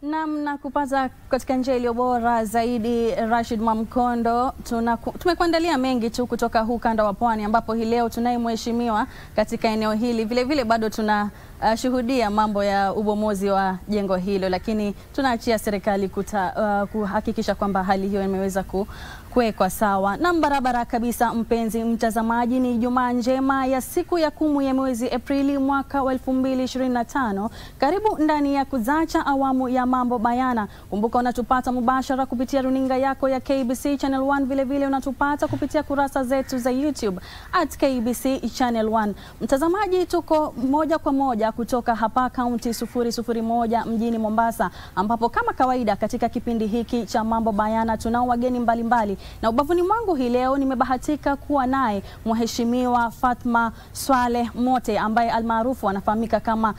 Na kupata katika njia iliyo bora zaidi Rashid Mwamkondo. Tumekuandalia mengi tu kutoka huu kanda wa Pwani, ambapo hii leo tunaye mheshimiwa katika eneo hili. Vile vile bado tunashuhudia mambo ya ubomozi wa jengo hilo, lakini tunaachia serikali kuhakikisha kwamba hali hiyo imeweza kuwekwa sawa. Na barabara kabisa, mpenzi mtazamaji, ni Ijumaa njema ya siku ya 10 ya mwezi Aprili mwaka wa 2025. Karibu ndani ya Kuzacha awamu ya Mambo Bayana. Kumbuka unatupata mubashara kupitia runinga yako ya KBC Channel 1. Vile vile unatupata kupitia kurasa zetu za YouTube @KBC Channel 1. Mtazamaji, tuko moja kwa moja kutoka hapa kaunti 001 mjini Mombasa, ambapo kama kawaida katika kipindi hiki cha Mambo Bayana tunao wageni mbalimbali. Na ubavuni mwangu hii leo nimebahatika kuwa naye Mheshimiwa Fatma Swale Mote, ambaye almaarufu anafahamika kama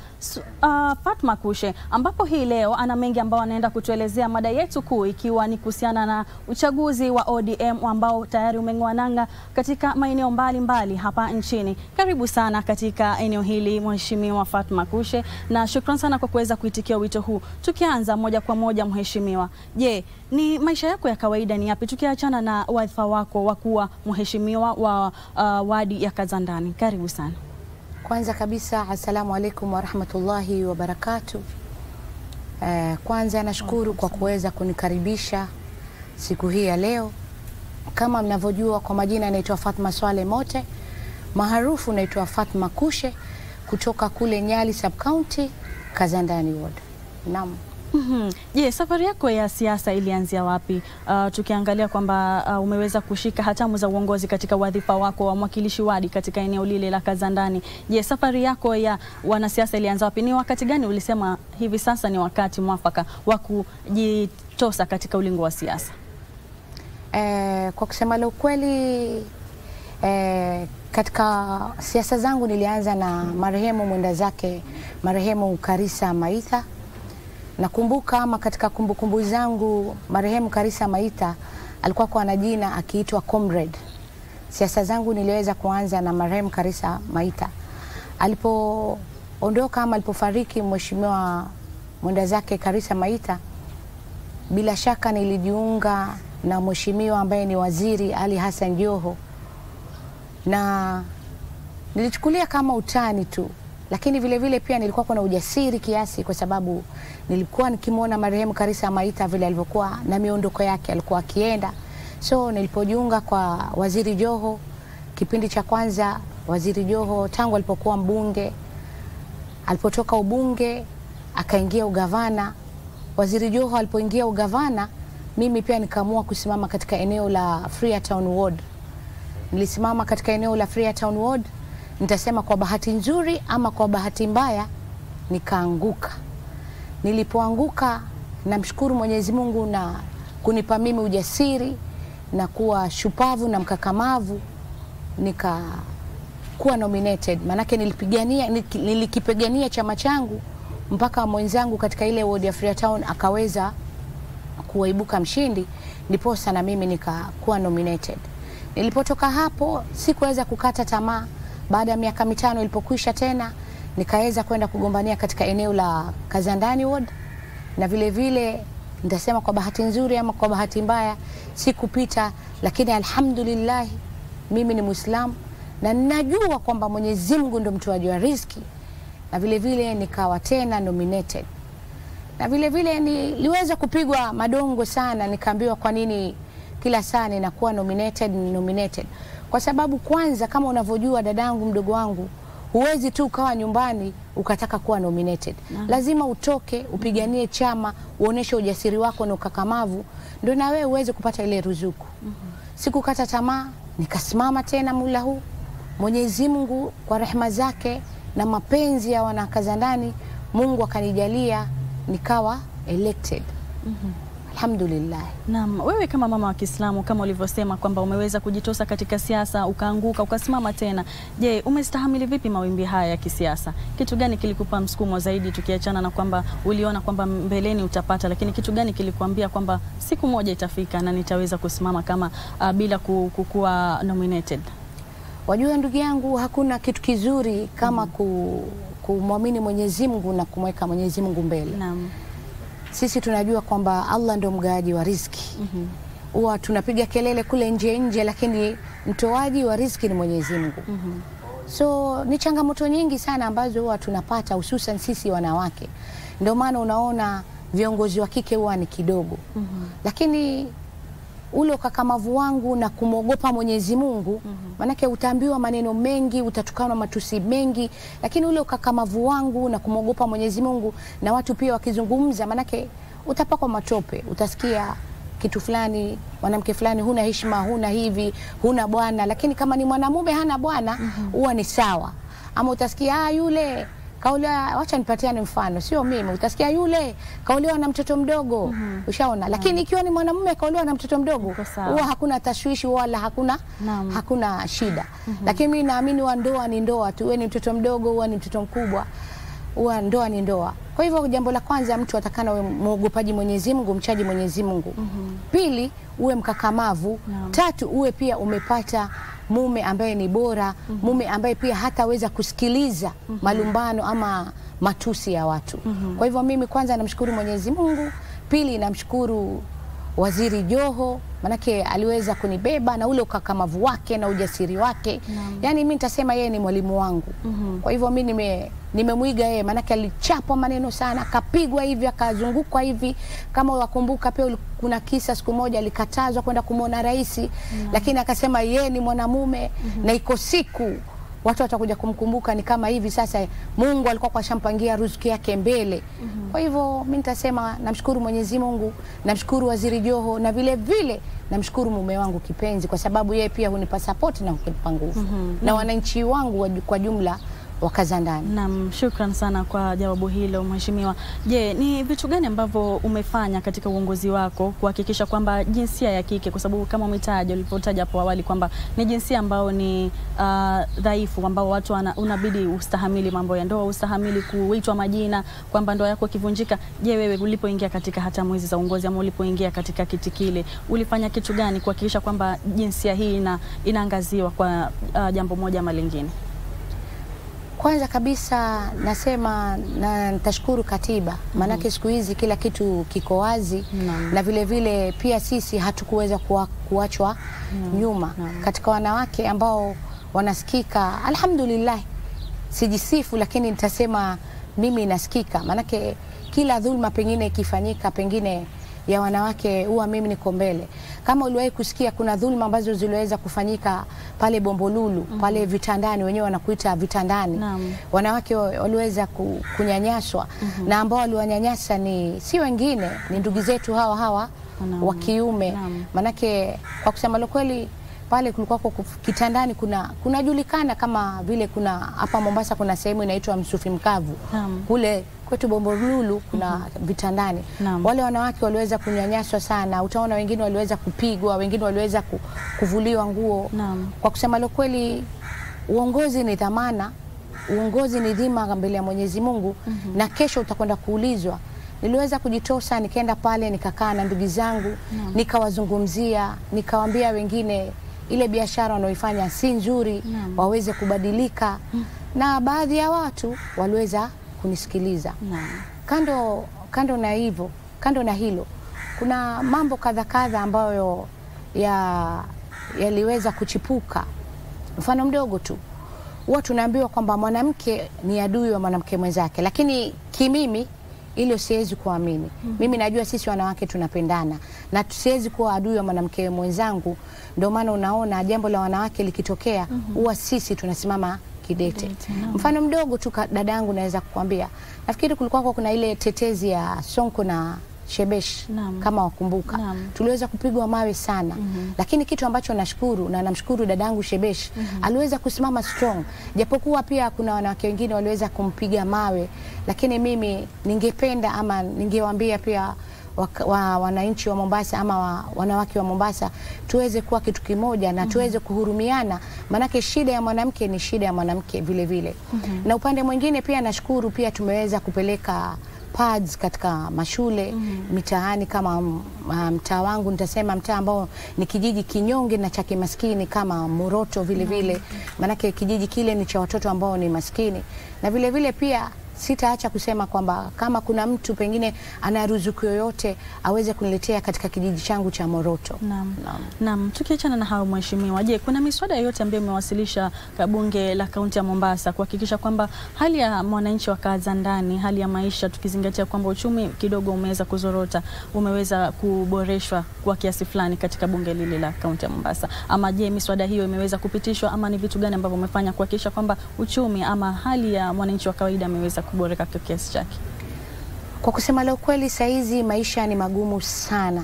Fatma Kushe, ambapo hii leo ana mengi ambao anaenda kutuelezea. Mada yetu kuu ikiwa ni kuhusiana na uchaguzi wa ODM ambao tayari umeng'oa nanga katika maeneo mbalimbali hapa nchini. Karibu sana katika eneo hili Mheshimiwa Fatma Kushe, na shukrani sana kwa kuweza kuitikia wito huu. Tukianza moja kwa moja Mheshimiwa, je, ni maisha yako ya kawaida ni yapi tukiachana na wadhifa wako wa kuwa mheshimiwa wa wadi ya Kazandani? Karibu sana. Kwanza kabisa, assalamu alaikum wa rahmatullahi wa barakatuh. Kwanza nashukuru kwa kuweza kunikaribisha siku hii ya leo. Kama mnavyojua, kwa majina naitwa Fatma Swale Mote, maarufu naitwa Fatma Kushe, kutoka kule Nyali Sub County, Kazandani Ward. Naam. Je, safari yako ya siasa ilianzia wapi? Tukiangalia kwamba umeweza kushika hatamu za uongozi katika wadhifa wako wa mwakilishi wadi katika eneo lile la Kazandani. Je, safari yako ya wanasiasa ilianza wapi? Ni wakati gani ulisema hivi sasa ni wakati mwafaka wa kujitosa katika ulingo wa siasa? Kwa kusema la ukweli, katika siasa zangu nilianza na marehemu mwenda zake, marehemu Karisa Maitha. Nakumbuka ama katika kumbukumbu zangu, marehemu Karisa Maitha alikuwa kwa na jina akiitwa Comrade. Siasa zangu niliweza kuanza na marehemu Karisa Maitha. Alipoondoka ama alipofariki mheshimiwa mwenda zake Karisa Maitha, bila shaka nilijiunga na mheshimiwa ambaye ni Waziri Ali Hassan Joho, na nilichukulia kama utani tu, lakini vile vile pia nilikuwa kuna ujasiri kiasi, kwa sababu nilikuwa nikimwona marehemu Karisa Maitha vile alivyokuwa na miondoko yake alikuwa akienda. So nilipojiunga kwa Waziri Joho, kipindi cha kwanza Waziri Joho tangu alipokuwa mbunge, alipotoka ubunge akaingia ugavana. Waziri Joho alipoingia ugavana, mimi pia nikaamua kusimama katika eneo la Freetown Ward. Nilisimama katika eneo la Freetown Ward. Nitasema kwa bahati nzuri ama kwa bahati mbaya, nikaanguka. Nilipoanguka, namshukuru Mwenyezi Mungu na kunipa mimi ujasiri na kuwa shupavu na mkakamavu, nikakuwa nominated. Manake nilikipigania chama changu mpaka mwenzangu katika ile ward ya Freetown akaweza kuibuka mshindi, ndiposa na mimi nikakuwa nominated. Nilipotoka hapo sikuweza kukata tamaa. Baada ya miaka 5 ilipokwisha tena, nikaweza kwenda kugombania katika eneo la Kazandani Ward, na vile vile nitasema kwa bahati nzuri ama kwa bahati mbaya sikupita, lakini alhamdulillah mimi ni Muislamu na ninajua kwamba Mwenyezi Mungu ndio mtoaji wa riziki, na vile vile nikawa tena nominated. Na vile vile niliweza kupigwa madongo sana, nikaambiwa kwa nini kila saa ninakuwa nominated. Kwa sababu kwanza, kama unavyojua dadangu mdogo wangu, huwezi tu ukawa nyumbani ukataka kuwa nominated. Lazima utoke, upiganie chama, uoneshe ujasiri wako na ukakamavu, ndio na wewe uweze kupata ile ruzuku. Sikukata tamaa, nikasimama tena mula huu. Mwenyezi Mungu kwa rehema zake na mapenzi ya wana Kazandani, Mungu akanijalia nikawa elected. Alhamdulillah. Naam, wewe kama mama wa Kiislamu, kama ulivyosema kwamba umeweza kujitosa katika siasa, ukaanguka, ukasimama tena. Je, umestahimili vipi mawimbi haya ya kisiasa? Kitu gani kilikupa msukumo zaidi, tukiachana na kwamba uliona kwamba mbeleni utapata, lakini kitu gani kilikuambia kwamba siku moja itafika na nitaweza kusimama kama bila kukuwa nominated? Wajua ndugu yangu, hakuna kitu kizuri kama kumwamini Mwenyezi Mungu na kumweka Mwenyezi Mungu mbele. Naam. sisi tunajua kwamba Allah ndio mgawaji wa riziki. Huwa tunapiga kelele kule nje, lakini mtoaji wa riziki ni Mwenyezi Mungu. So ni changamoto nyingi sana ambazo huwa tunapata, hususan sisi wanawake. Ndio maana unaona viongozi wa kike huwa ni kidogo. Lakini ule ukakamavu wangu na kumogopa Mwenyezi Mungu, manake utaambiwa maneno mengi, utatukana matusi mengi, lakini ule ukakamavu wangu na kumogopa Mwenyezi Mungu, na watu pia wakizungumza, manake utapakwa matope, utasikia kitu fulani, mwanamke fulani huna heshima, huna hivi, huna bwana. Lakini kama ni mwanamume hana bwana, huwa ni sawa. Ama utasikia yule kaolewa, wacha nipatiane mfano, sio mimi, utasikia yule kaolewa na mtoto mdogo. Ushaona? Lakini ikiwa ni mwanamume kaolewa na mtoto mdogo, huwa hakuna tashwishi wala hakuna shida. Lakini mimi naamini wa ndoa ni ndoa tu, wewe ni mtoto mdogo, huwa ni mtoto mkubwa, huwa ndoa ni ndoa. Kwa hivyo jambo la kwanza, mtu atakana uwe muogopaji Mwenyezi Mungu, mchaji Mwenyezi Mungu. Pili, uwe mkakamavu. Tatu, uwe pia umepata mume ambaye ni bora, mume ambaye pia hataweza kusikiliza malumbano ama matusi ya watu. Kwa hivyo mimi kwanza namshukuru Mwenyezi Mungu, pili namshukuru Waziri Joho, manake aliweza kunibeba na ule ukakamavu wake na ujasiri wake. Yani mimi nitasema yeye ni mwalimu wangu. Kwa hivyo mimi nimemwiga yeye, manake alichapwa maneno sana, akapigwa hivi, akazungukwa hivi. Kama wakumbuka pia kuna kisa siku moja alikatazwa kwenda kumwona rais, lakini akasema yeye ni mwanamume na iko siku watu watakuja kumkumbuka. Ni kama hivi sasa Mungu alikuwa kwa shampangia riziki yake mbele. Kwa hivyo mimi nitasema namshukuru Mwenyezi Mungu, namshukuru Waziri Joho, na vile vile namshukuru mume wangu kipenzi, kwa sababu yeye pia hunipa support na kunipa nguvu. Na wananchi wangu kwa jumla wakazandani. Naam, shukran sana kwa jawabu hilo Mheshimiwa. Je, ni vitu gani ambavyo umefanya katika uongozi wako kuhakikisha kwamba jinsia ya kike, kwa sababu kama umetaja ulipotaja hapo awali kwamba ni jinsia ambao ni dhaifu, ambao watu unabidi ustahamili mambo ya ndoa, ustahamili kuitwa majina, kwamba ndoa yako ikivunjika. Je, wewe ulipoingia katika hatamu hizi za uongozi ama ulipoingia katika kiti kile, ulifanya kitu gani kuhakikisha kwamba jinsia hii inaangaziwa kwa jambo moja ama lingine? Kwanza kabisa nasema na nitashukuru katiba, manake siku hizi kila kitu kiko wazi. Na vile vile pia sisi hatukuweza kuachwa nyuma. Katika wanawake ambao wanasikika, alhamdulillah, sijisifu lakini nitasema mimi nasikika, manake kila dhulma pengine ikifanyika pengine ya wanawake huwa mimi niko mbele. Kama uliwahi kusikia kuna dhulma ambazo ziliweza kufanyika pale Bombolulu, pale vitandani, wenyewe wanakuita vitandani. Wanawake waliweza kunyanyaswa, na ambao waliwanyanyasa si wengine, ni ndugu zetu hawa wa kiume. Manake kwa kusema kweli pale kulikuwa kitandani kunajulikana kama vile kuna hapa Mombasa kuna sehemu inaitwa Msufi Mkavu. Kule kwetu Bombolulu kuna vitandani. Wale wanawake waliweza kunyanyaswa sana. Utaona wengine waliweza kupigwa, wengine waliweza kuvuliwa nguo. Kwa kusema kweli, uongozi ni dhamana, uongozi ni dhima mbele ya Mwenyezi Mungu. Na kesho utakwenda kuulizwa. Niliweza kujitosa, nikaenda pale nikakaa na ndugu zangu, nikawazungumzia, nikawaambia wengine ile biashara wanaoifanya si nzuri, waweze kubadilika. Na baadhi ya watu waliweza kunisikiliza. Kando na hivyo, kando na hilo, kuna mambo kadha ambayo yaliweza kuchipuka. Mfano mdogo tu, watu tunaambiwa kwamba mwanamke ni adui wa mwanamke mwenzake, lakini kimimi ile siwezi kuamini. Mimi najua sisi wanawake tunapendana na siwezi kuwa adui wa mwanamke mwenzangu. Ndio maana unaona jambo la wanawake likitokea huwa sisi tunasimama kidete. Mfano mdogo tu dadangu naweza kukwambia. Nafikiri kulikuwa kuna ile tetezi ya Sonko na Shebesh, kama wakumbuka. Tuliweza kupigwa mawe sana. Lakini kitu ambacho nashukuru na namshukuru dadangu Shebesh, aliweza kusimama strong. Japokuwa pia kuna wanawake wengine waliweza kumpiga mawe, lakini mimi ningependa ama ningewaambia pia wananchi wa Mombasa ama wanawake wa Mombasa tuweze kuwa kitu kimoja na tuweze kuhurumiana, manake shida ya mwanamke ni shida ya mwanamke vile vile. Na upande mwingine pia nashukuru pia tumeweza kupeleka pads katika mashule mitaani, kama mtaa wangu nitasema mtaa ambao ni kijiji kinyonge na cha kimaskini kama Moroto vile vile, manake kijiji kile ni cha watoto ambao ni maskini. Na vile vile pia sitaacha kusema kwamba kama kuna mtu pengine ana ruzuku yoyote aweze kuniletea katika kijiji changu cha Moroto. Naam. Tukiachana na hao mheshimiwa, je, kuna miswada yoyote ambayo imewasilisha bunge la kaunti ya Mombasa kuhakikisha kwamba hali ya mwananchi wa Kazandani, hali ya maisha, tukizingatia kwamba uchumi kidogo umeweza kuzorota, umeweza kuboreshwa kwa kiasi fulani katika bunge lile la kaunti ya Mombasa? Ama je, miswada hiyo imeweza kupitishwa, ama ni vitu gani ambavyo umefanya kuhakikisha kwamba uchumi ama hali ya mwananchi wa kawaida ameweza kuboreka kwa kiasi chake? Kwa kusema la ukweli, saizi maisha ni magumu sana.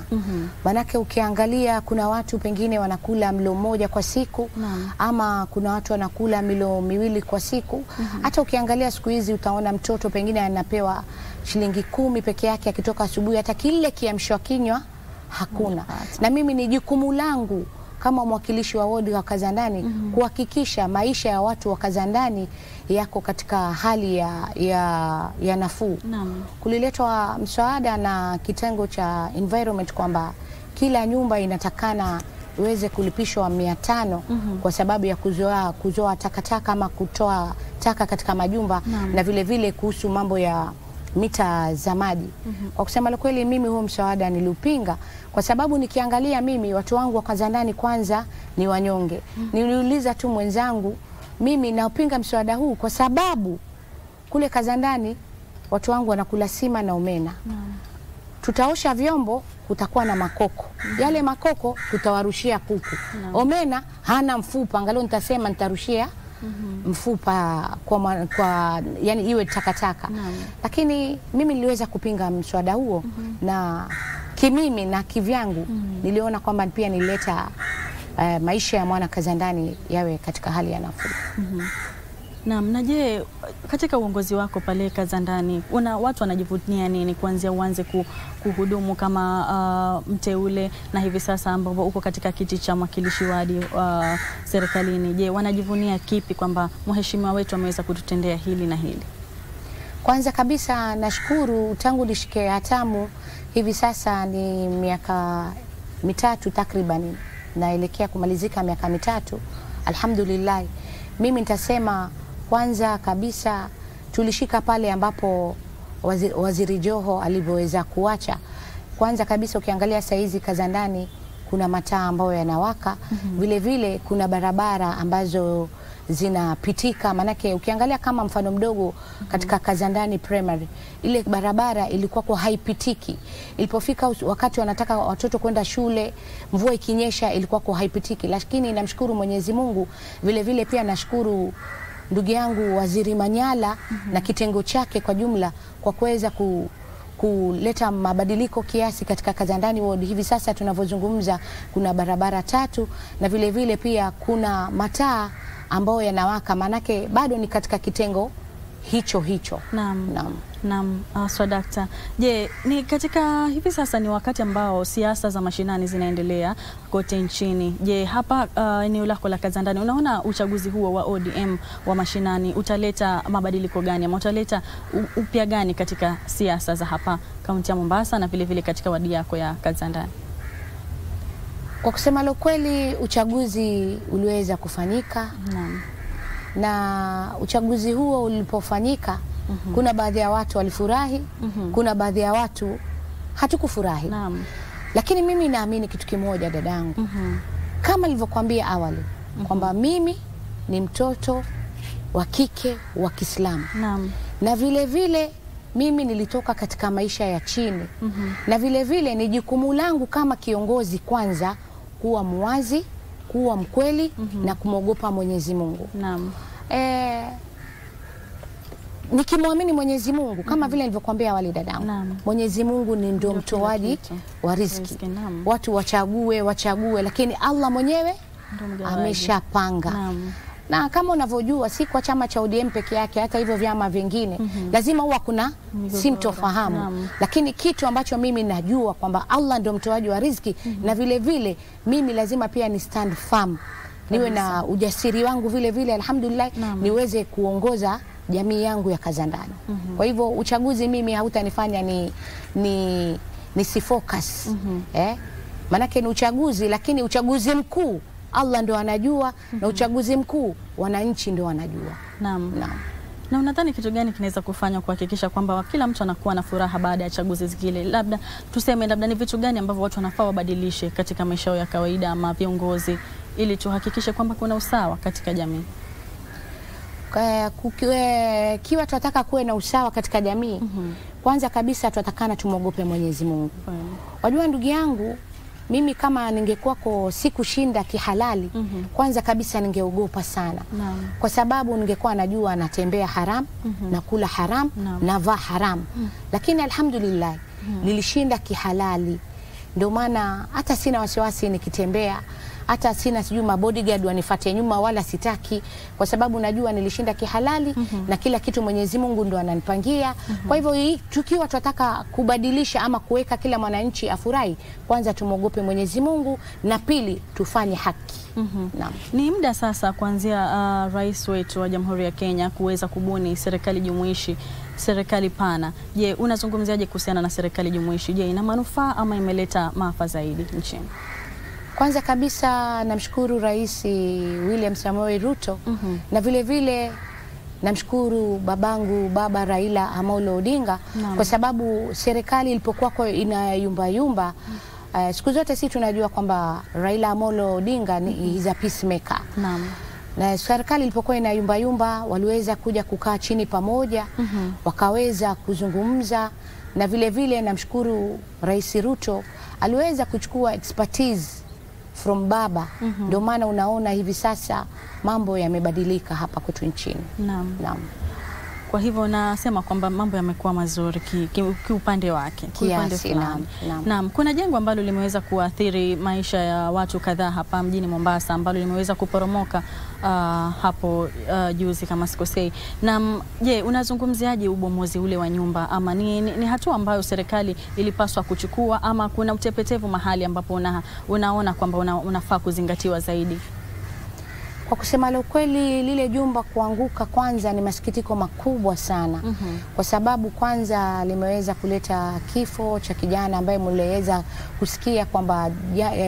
Manake ukiangalia kuna watu pengine wanakula mlo mmoja kwa siku, ama kuna watu wanakula milo miwili kwa siku. Hata ukiangalia siku hizi utaona mtoto pengine anapewa shilingi 10 peke yake akitoka asubuhi, hata kile kiamsho kinywa hakuna. Na mimi ni jukumu langu kama mwakilishi wa wodi wa Kazandani kuhakikisha maisha ya watu wa Kazandani yako katika hali ya nafuu. Kuliletwa mswada na kitengo cha environment kwamba kila nyumba inatakana iweze kulipishwa 500 kwa sababu ya kuzoa takataka ama kutoa taka katika majumba, na vile vile kuhusu mambo ya mita za maji. Kwa kusema kweli, mimi huo mswada niliupinga kwa sababu nikiangalia mimi watu wangu wa Kazandani kwanza ni wanyonge. Niliuliza tu mwenzangu, mimi naupinga mswada huu kwa sababu kule Kazandani watu wangu wanakula sima na omena. Tutaosha vyombo, kutakuwa na makoko. Yale makoko tutawarushia kuku. Omena hana mfupa, angalau nitasema nitarushia mfupa kwa yani iwe takataka. Lakini mimi niliweza kupinga mswada huo, na kimimi na kivyangu niliona kwamba pia nileta maisha ya mwana Kazandani yawe katika hali ya nafuu. Naam. Na je, katika uongozi wako pale Kazandani, watu wanajivunia nini kuanzia uanze kuhudumu kama mteule na hivi sasa ambapo uko katika kiti cha mwakilishi wadi serikalini? Je, wanajivunia kipi kwamba mheshimiwa wetu ameweza kututendea hili na hili? Kwanza kabisa nashukuru, tangu nishike hatamu hivi sasa ni miaka 3 takriban, naelekea kumalizika miaka 3. Alhamdulillah. Mimi nitasema kwanza kabisa tulishika pale ambapo Waziri Joho alivyoweza kuacha. Kwanza kabisa ukiangalia saizi Kazandani kuna mataa ambayo yanawaka, vile vile kuna barabara ambazo zinapitika. Manake ukiangalia kama mfano mdogo katika Kazandani Primary, ile barabara ilikuwa kwa haipitiki. Ilipofika wakati wanataka watoto kwenda shule, mvua ikinyesha ilikuwa kwa haipitiki. Lakini namshukuru Mwenyezi Mungu, vile vile pia nashukuru ndugu yangu Waziri Manyala na kitengo chake kwa jumla kwa kuweza kuleta mabadiliko kiasi katika Kazandani ward. Hivi sasa tunavyozungumza kuna barabara 3 na vile vile pia kuna mataa ambao yanawaka, manake bado ni katika kitengo hicho. Naam. Swadakta, je, ni katika hivi sasa ni wakati ambao siasa za mashinani zinaendelea kote nchini. Je, hapa eneo lako la Kazandani unaona uchaguzi huo wa ODM wa mashinani utaleta mabadiliko gani, ama utaleta upya gani katika siasa za hapa kaunti ya Mombasa na vile vile katika wadi yako ya Kazandani? Kwa kusema la kweli, uchaguzi uliweza kufanyika. Na uchaguzi huo ulipofanyika, kuna baadhi ya watu walifurahi, kuna baadhi ya watu hatukufurahi. Lakini mimi naamini kitu kimoja dadangu, kama nilivyokuambia awali kwamba mimi ni mtoto wa kike wa Kiislamu. Na vile vile mimi nilitoka katika maisha ya chini. Na vile vile ni jukumu langu kama kiongozi kwanza kuwa muwazi, kuwa mkweli na kumwogopa Mwenyezi Mungu. Nikimwamini Mwenyezi Mungu kama vile nilivyokuambia awali dadangu, Mwenyezi Mungu ni ndio mtoaji wa riziki. Watu wachague, lakini Allah mwenyewe ameshapanga. Na kama unavyojua, si kwa chama cha ODM peke yake, hata hivyo vyama vingine lazima huwa kuna simtofahamu. Lakini kitu ambacho mimi najua kwamba Allah ndio mtoaji wa riziki, na vile vile mimi lazima pia ni stand firm, niwe na ujasiri wangu vile vile, alhamdulillah, niweze kuongoza jamii yangu ya Kazandani. Kwa hivyo uchaguzi mimi hautanifanya nisifocus. Manake ni uchaguzi, lakini uchaguzi mkuu Allah ndo anajua, na uchaguzi mkuu wananchi ndo wanajua. Na unadhani kitu gani kinaweza kufanywa kuhakikisha kwamba kila mtu anakuwa na furaha baada ya chaguzi zile? Labda tuseme, labda ni vitu gani ambavyo watu wanafaa wabadilishe katika maisha ya kawaida ama viongozi, ili tuhakikishe kwamba kuna usawa katika jamii? Kiwa tunataka kuwe na usawa katika jamii, kwanza kabisa tunatakana tumuogope Mwenyezi Mungu. Wajua ndugu yangu, mimi kama ningekuwa sikushinda kihalali, kwanza kabisa ningeogopa sana. Kwa sababu ningekuwa najua natembea haram, nakula haram, navaa haram. Lakini alhamdulillah nilishinda kihalali. Ndio maana hata sina wasiwasi nikitembea, hata sina sijui mabodyguard wanifuate nyuma, wala sitaki, kwa sababu najua nilishinda kihalali na kila kitu Mwenyezi Mungu ndo ananipangia. Kwa hivyo tukiwa tunataka kubadilisha ama kuweka kila mwananchi afurahi, kwanza tumuogope Mwenyezi Mungu, na pili tufanye haki. Naam. Ni muda sasa kuanzia rais wetu wa Jamhuri ya Kenya kuweza kubuni serikali jumuishi, serikali pana. Je, unazungumziaje kuhusiana na serikali jumuishi? Je, ina manufaa ama imeleta maafa zaidi nchini? Kwanza kabisa namshukuru Rais William Samoei Ruto, na vile vile namshukuru babangu Baba Raila Amolo Odinga, kwa sababu serikali ilipokuwa ina yumba, siku zote sisi tunajua kwamba Raila Amolo Odinga is a peacemaker. Na serikali ilipokuwa ina yumba waliweza kuja kukaa chini pamoja, wakaweza kuzungumza, na vile vile namshukuru Rais Ruto aliweza kuchukua expertise from baba. Ndio maana unaona hivi sasa mambo yamebadilika hapa kwetu nchini. Naam. Kwa hivyo nasema kwamba mambo yamekuwa mazuri kiupande wake, kiupande fulani. Naam, kuna jengo ambalo limeweza kuathiri maisha ya watu kadhaa hapa mjini Mombasa, ambalo limeweza kuporomoka hapo juzi kama sikosei. Na je, unazungumziaje ubomozi ule wa nyumba, ama ni hatua ambayo serikali ilipaswa kuchukua, ama kuna utepetevu mahali ambapo unaona kwamba unafaa kuzingatiwa zaidi? Kwa kusema la ukweli, lile jumba kuanguka kwanza ni masikitiko makubwa sana. Kwa sababu kwanza limeweza kuleta kifo cha kijana ambaye mliweza kusikia kwamba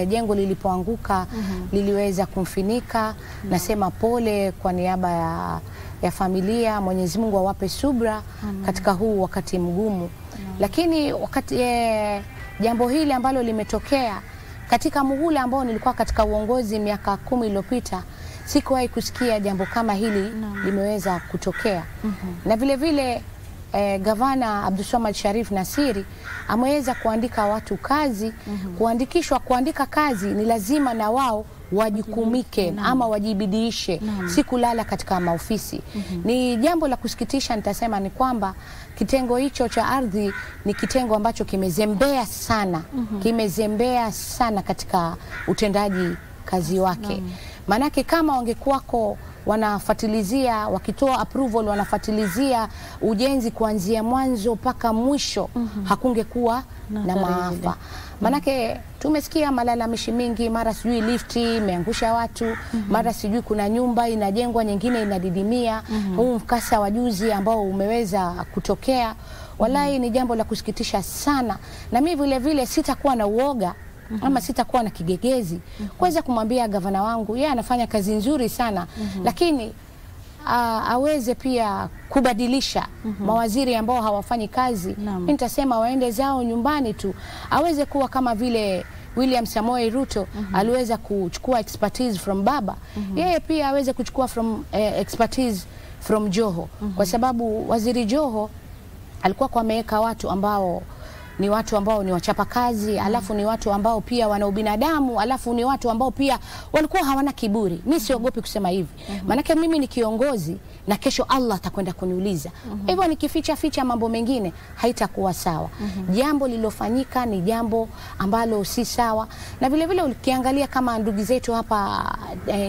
jengo lilipoanguka liliweza kumfinika. Nasema pole kwa niaba ya familia, Mwenyezi Mungu awape subra katika huu wakati mgumu. Lakini wakati jambo hili ambalo limetokea katika muhula ambao nilikuwa katika uongozi miaka 10 iliyopita, sikuwahi kusikia jambo kama hili limeweza kutokea. Na vile vile Gavana Abdulswamad Sharif Nassiri ameweza kuandika watu kazi. Kuandika kazi ni lazima na wao wajukumike ama wajibidiishe, si kulala katika maofisi. Ni jambo la kusikitisha, nitasema ni kwamba kitengo hicho cha ardhi ni kitengo ambacho kimezembea sana, kimezembea sana katika utendaji kazi wake. Manake kama wangekuwako wanafuatilizia, wakitoa approval wanafuatilizia ujenzi kuanzia mwanzo mpaka mwisho, hakungekuwa na maafa. Manake tumesikia malalamishi mingi, mara sijui lifti imeangusha watu, mara sijui kuna nyumba inajengwa nyingine inadidimia. Huu mkasa wa juzi ambao umeweza kutokea, wallahi ni jambo la kusikitisha sana. Na mimi vile vile sitakuwa na uoga ama sitakuwa na kigegezi kuweza kumwambia gavana wangu, yeye anafanya kazi nzuri sana, lakini aweze pia kubadilisha mawaziri ambao hawafanyi kazi. Nitasema waende zao nyumbani tu, aweze kuwa kama vile William Samoei Ruto aliweza kuchukua expertise from baba, yeye pia aweze kuchukua expertise from Joho, kwa sababu waziri Joho alikuwa ameweka watu ambao ni wachapa kazi, alafu ni watu ambao pia wana ubinadamu, alafu ni watu ambao pia walikuwa hawana kiburi. Mimi siogopi kusema hivi. Manake mimi ni kiongozi na kesho Allah atakwenda kuniuliza. Hivyo nikificha mambo mengine haitakuwa sawa. Jambo lilofanyika ni jambo ambalo si sawa. Na vile vile ukiangalia kama ndugu zetu hapa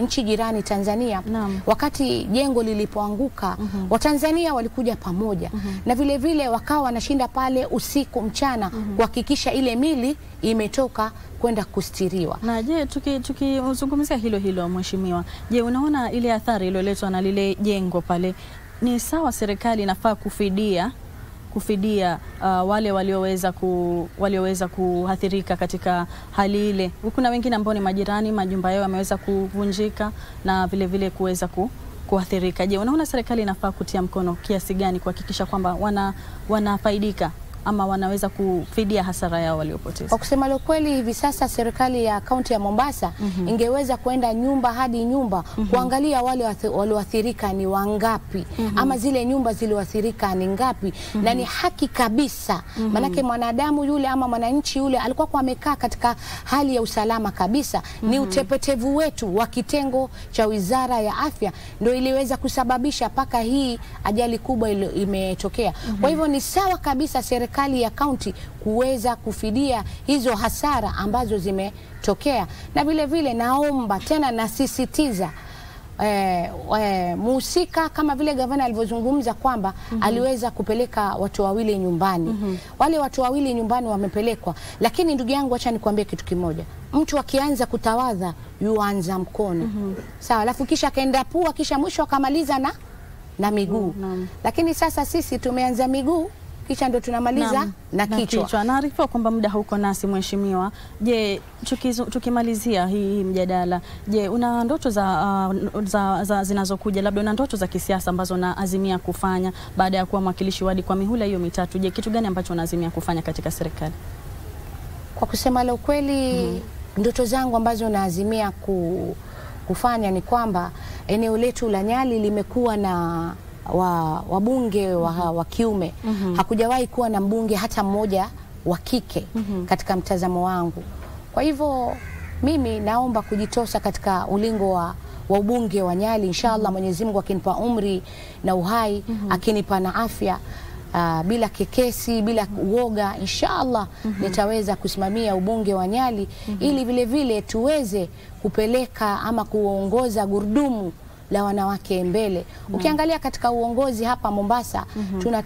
nchi jirani Tanzania, wakati jengo lilipoanguka, Watanzania walikuja pamoja. Na vile vile wakawa wanashinda pale usiku mchana kuhakikisha ile mili imetoka kwenda kustiriwa. Na je, tukizungumzia hilo mheshimiwa, je, unaona ile athari iliyoletwa na lile jengo pale, ni sawa serikali inafaa kufidia wale walioweza kuathirika katika hali ile? Kuna wengine ambao ni majirani, majumba yao yameweza kuvunjika, na vile vile kuweza kuathirika. Je, unaona serikali inafaa kutia mkono kiasi gani kuhakikisha kwamba wanafaidika ama wanaweza kufidia hasara yao waliopoteza? Kwa kusema kweli, hivi sasa serikali ya kaunti ya Mombasa ingeweza kwenda nyumba hadi nyumba kuangalia wale walioathirika ni wangapi, ama zile nyumba zilizoathirika ni ngapi, na ni haki kabisa. Manake mwanadamu yule ama mwananchi yule alikuwa amekaa katika hali ya usalama kabisa. Ni utepetevu wetu wa kitengo cha Wizara ya Afya ndio iliweza kusababisha paka hii ajali kubwa imetokea. Kwa hivyo ni sawa kabisa serikali ya kaunti kuweza kufidia hizo hasara ambazo zimetokea, na vile vile naomba tena nasisitiza muhusika kama vile gavana alivyozungumza kwamba aliweza kupeleka watu wawili nyumbani. Wale watu wawili nyumbani wamepelekwa, lakini ndugu yangu, acha nikwambie kitu kimoja. Mtu akianza kutawadha yuanza mkono, sawa, alafu kisha akaenda pua, kisha mwisho akamaliza na miguu. Lakini sasa sisi tumeanza miguu kisha ndio tunamaliza na kichwa. Naarifiwa kwamba muda hauko nasi mheshimiwa. Je, tukimalizia hii mjadala, je, una ndoto za zinazokuja, labda una ndoto za kisiasa ambazo unaazimia kufanya baada ya kuwa mwakilishi wadi kwa mihula hiyo mitatu? Je, kitu gani ambacho unaazimia kufanya katika serikali? Kwa kusema la ukweli, ndoto zangu ambazo naazimia kufanya ni kwamba eneo letu la Nyali limekuwa na wabunge wa kiume. Hakujawahi kuwa na mbunge hata mmoja wa kike katika mtazamo wangu. Kwa hivyo mimi naomba kujitosa katika ulingo wa ubunge wa Nyali. Inshallah Mwenyezi Mungu akinipa umri na uhai, akinipa na afya, bila kekesi, bila uoga, inshallah nitaweza kusimamia ubunge wa Nyali ili vile vile tuweze kupeleka ama kuongoza gurudumu la wanawake mbele. Ukiangalia katika uongozi hapa Mombasa, tuna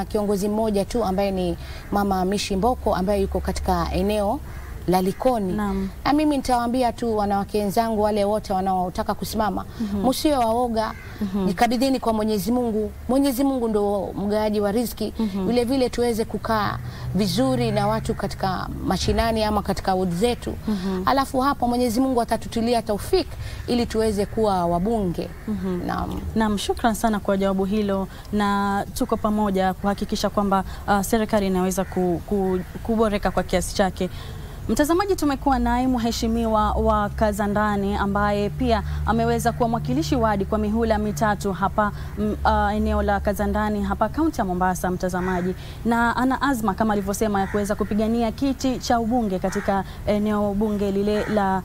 kiongozi mmoja tu ambaye ni Mama Mishi Mboko ambaye yuko katika eneo la Likoni. Na mimi nitawaambia tu wanawake wenzangu wale wote wanaotaka kusimama, msiwe waoga, nikabidhini kwa Mwenyezi Mungu. Mwenyezi Mungu ndo mgawaji wa riziki. Vile vile tuweze kukaa vizuri na watu katika mashinani ama katika ward zetu. Alafu hapo Mwenyezi Mungu atatutilia taufik ili tuweze kuwa wabunge. Naam, shukran sana kwa jawabu hilo, na tuko pamoja kuhakikisha kwamba serikali inaweza kuboreka kwa kiasi chake. Mtazamaji, tumekuwa naye mheshimiwa wa Kazandani ambaye pia ameweza kuwa mwakilishi wadi kwa mihula mitatu hapa eneo la Kazandani hapa kaunti ya Mombasa, mtazamaji, na ana azma kama alivyosema ya kuweza kupigania kiti cha ubunge katika eneo bunge lile la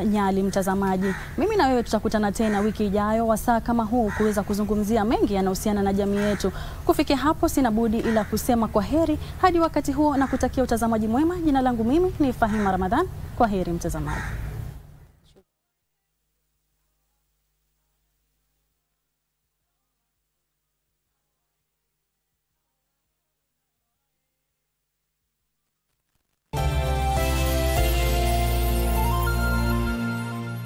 Nyali. Mtazamaji, mimi na wewe tutakutana tena wiki ijayo wasaa kama huu kuweza kuzungumzia mengi yanayohusiana na jamii yetu. Kufikia hapo sina budi ila kusema kwa heri hadi wakati huo na kutakia utazamaji mwema. Jina langu mimi ni Fahima Ramadhan. Kwa heri mtazamaji.